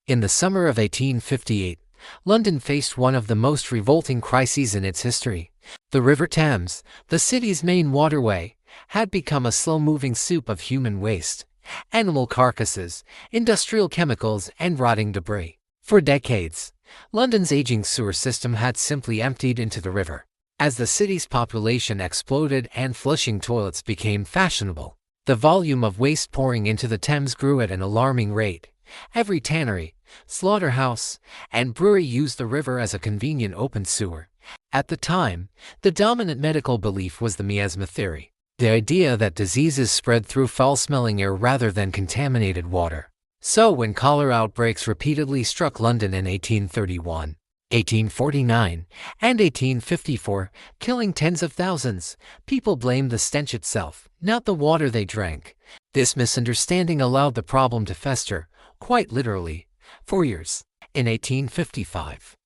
In the summer of 1858, London faced one of the most revolting crises in its history. The River Thames, the city's main waterway, had become a slow-moving soup of human waste, animal carcasses, industrial chemicals, and rotting debris. For decades, London's aging sewer system had simply emptied into the river. As the city's population exploded and flushing toilets became fashionable, the volume of waste pouring into the Thames grew at an alarming rate. Every tannery, slaughterhouse, and brewery used the river as a convenient open sewer. At the time, the dominant medical belief was the miasma theory, the idea that diseases spread through foul-smelling air rather than contaminated water. So when cholera outbreaks repeatedly struck London in 1831, 1849, and 1854, killing tens of thousands, people blamed the stench itself, not the water they drank. This misunderstanding allowed the problem to fester, quite literally, for years. In 1855,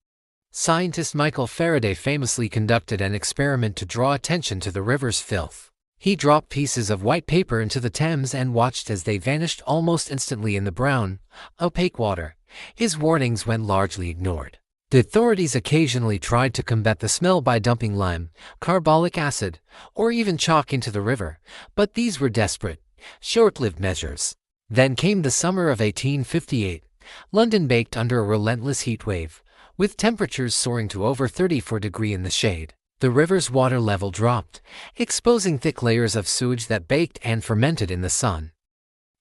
scientist Michael Faraday famously conducted an experiment to draw attention to the river's filth. He dropped pieces of white paper into the Thames and watched as they vanished almost instantly in the brown, opaque water. His warnings went largely ignored. The authorities occasionally tried to combat the smell by dumping lime, carbolic acid, or even chalk into the river, but these were desperate, short-lived measures. Then came the summer of 1858. London baked under a relentless heat wave, with temperatures soaring to over 34 degrees in the shade. The river's water level dropped, exposing thick layers of sewage that baked and fermented in the sun.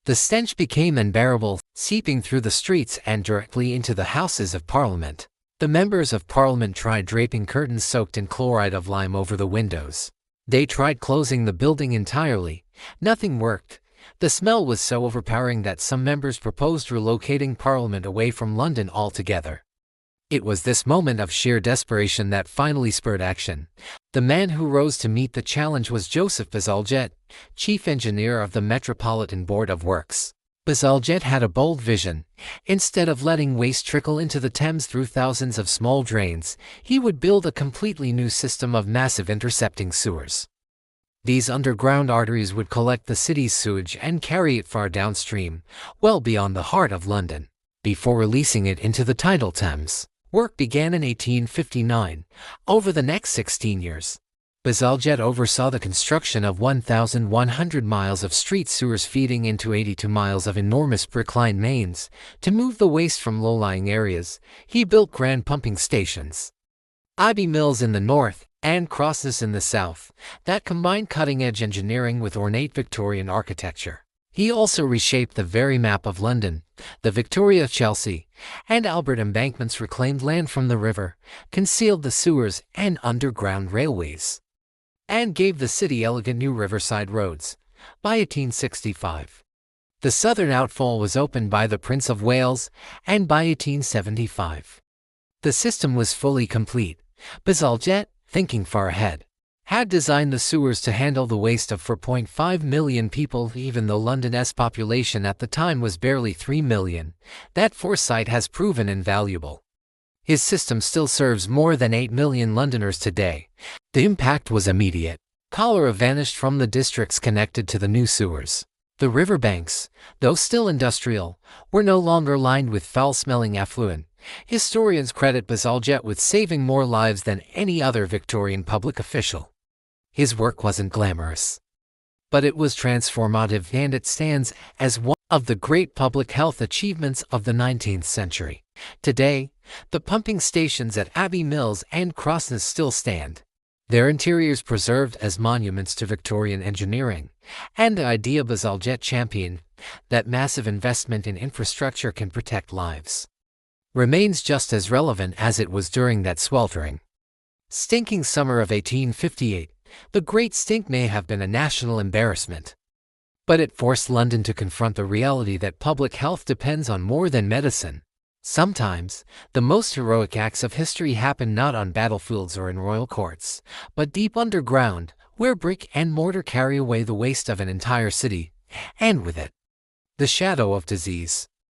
The stench became unbearable, seeping through the streets and directly into the Houses of Parliament. The members of Parliament tried draping curtains soaked in chloride of lime over the windows. They tried closing the building entirely. Nothing worked. The smell was so overpowering that some members proposed relocating Parliament away from London altogether. It was this moment of sheer desperation that finally spurred action. The man who rose to meet the challenge was Joseph Bazalgette, chief engineer of the Metropolitan Board of Works. Bazalgette had a bold vision. Instead of letting waste trickle into the Thames through thousands of small drains, he would build a completely new system of massive intercepting sewers. These underground arteries would collect the city's sewage and carry it far downstream, well beyond the heart of London, before releasing it into the tidal Thames. Work began in 1859. Over the next 16 years, Bazalgette oversaw the construction of 1,100 miles of street sewers feeding into 82 miles of enormous brick-lined mains. To move the waste from low-lying areas, he built grand pumping stations, Abbey Mills in the north, and Crosses in the south, that combined cutting-edge engineering with ornate Victorian architecture. He also reshaped the very map of London. The Victoria, Chelsea, and Albert embankments reclaimed land from the river, concealed the sewers and underground railways, and gave the city elegant new riverside roads. By 1865, the southern outfall was opened by the Prince of Wales, and by 1875, the system was fully complete. Bazalgette, thinking far ahead, had designed the sewers to handle the waste of 4.5 million people. Even though London's population at the time was barely 3 million, that foresight has proven invaluable. His system still serves more than 8 million Londoners today. The impact was immediate. Cholera vanished from the districts connected to the new sewers. The riverbanks, though still industrial, were no longer lined with foul-smelling effluent. Historians credit Bazalgette with saving more lives than any other Victorian public official. His work wasn't glamorous, but it was transformative, and it stands as one of the great public health achievements of the 19th century. Today, the pumping stations at Abbey Mills and Crosses still stand, their interiors preserved as monuments to Victorian engineering, and the idea Bazalgette championed, that massive investment in infrastructure can protect lives, remains just as relevant as it was during that sweltering, stinking summer of 1858. The Great Stink may have been a national embarrassment, but it forced London to confront the reality that public health depends on more than medicine. Sometimes, the most heroic acts of history happen not on battlefields or in royal courts, but deep underground, where brick and mortar carry away the waste of an entire city, and with it, the shadow of disease.